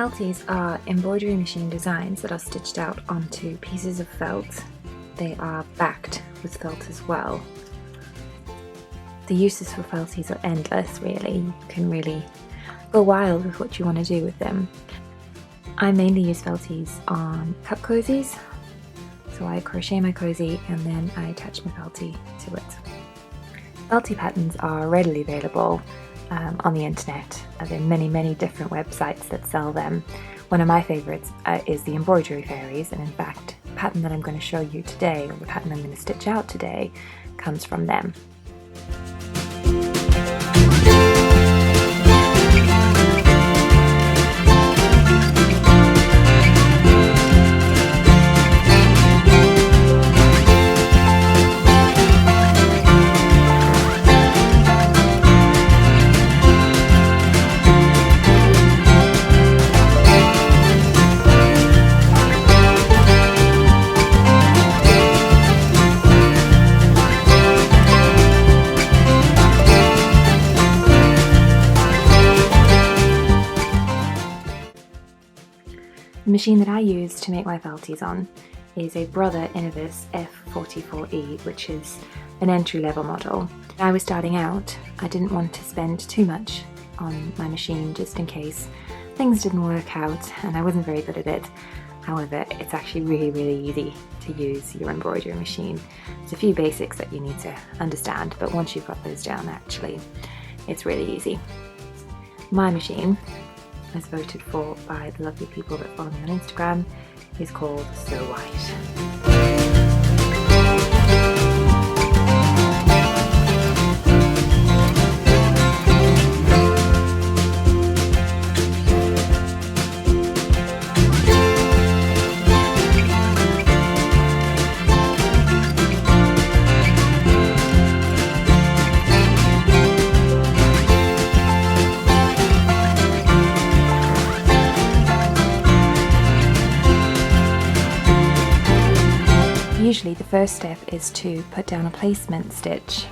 Felties are embroidery machine designs that are stitched out onto pieces of felt. They are backed with felt as well. The uses for felties are endless, really. You can really go wild with what you want to do with them. I mainly use felties on cup cozies. So I crochet my cozy and then I attach my feltie to it. Feltie patterns are readily available on the internet. There are many different websites that sell them. One of my favourites is the Embroidery Fairies, and in fact the pattern that I'm going to show you today, or the pattern I'm going to stitch out today, comes from them. The machine that I use to make my felties on is a Brother Innovis F44E, which is an entry-level model. When I was starting out, I didn't want to spend too much on my machine just in case things didn't work out and I wasn't very good at it. However, it's actually really easy to use your embroidery machine. There's a few basics that you need to understand, but once you've got those down, actually, it's really easy. My machine, as voted for by the lovely people that follow me on Instagram, is called So White. Usually the first step is to put down a placement stitch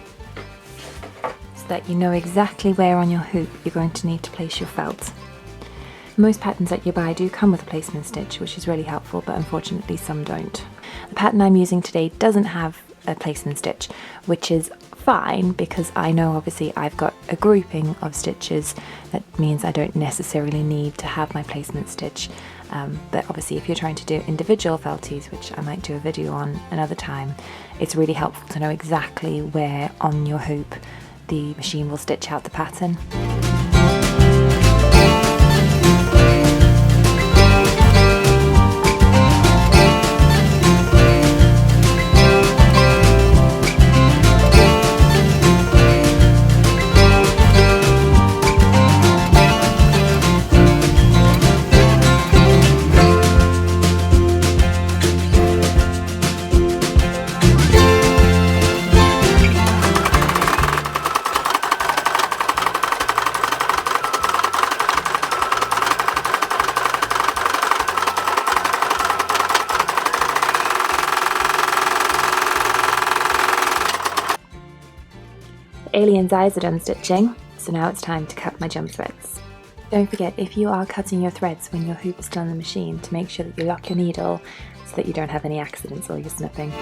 so that you know exactly where on your hoop you're going to need to place your felt. Most patterns that you buy do come with a placement stitch, which is really helpful, but unfortunately some don't. The pattern I'm using today doesn't have a placement stitch, which is fine because I know obviously I've got a grouping of stitches. That means I don't necessarily need to have my placement stitch. But obviously if you're trying to do individual felties, which I might do a video on another time, it's really helpful to know exactly where on your hoop the machine will stitch out the pattern. Alien's eyes are done stitching, so now it's time to cut my jump threads. Don't forget, if you are cutting your threads when your hoop is still on the machine, to make sure that you lock your needle so that you don't have any accidents while you're snipping.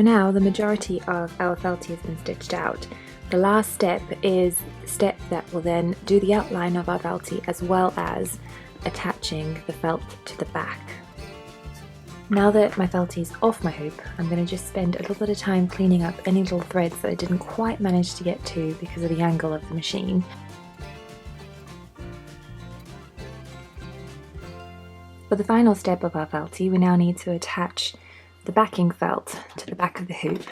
So now the majority of our feltie has been stitched out. The last step is the step that will then do the outline of our feltie as well as attaching the felt to the back. Now that my feltie is off my hoop, I'm going to just spend a little bit of time cleaning up any little threads that I didn't quite manage to get to because of the angle of the machine. For the final step of our feltie, we now need to attach the backing felt to the back of the hoop.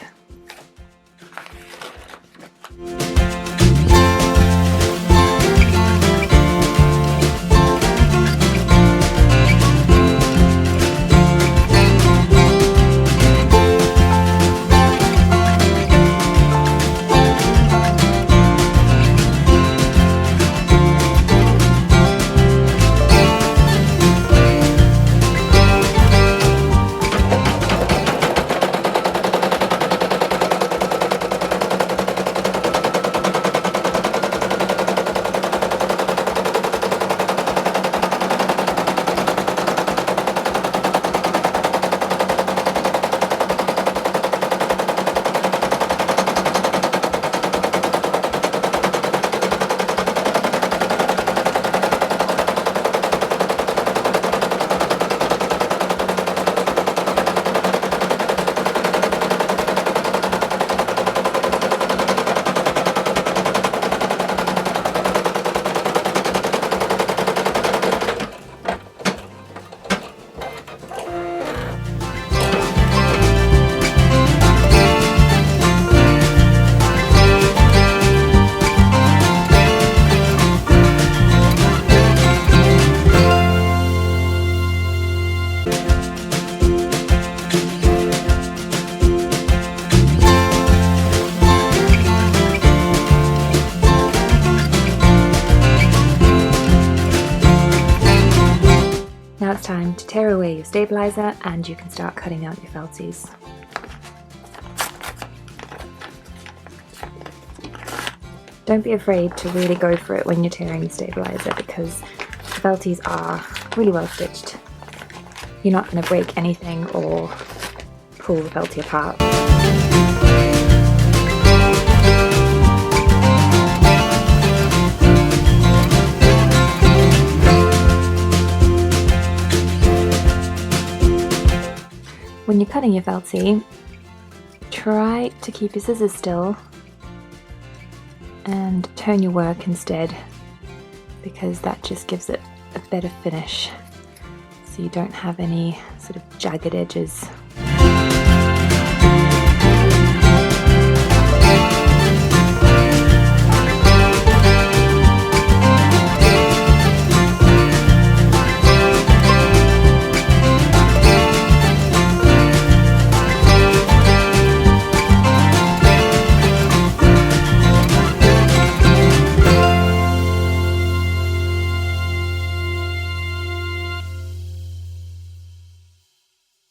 Now it's time to tear away your stabilizer and you can start cutting out your felties. Don't be afraid to really go for it when you're tearing the stabilizer because the felties are really well stitched. You're not going to break anything or pull the feltie apart. When you're cutting your feltie, try to keep your scissors still and turn your work instead because that just gives it a better finish so you don't have any sort of jagged edges.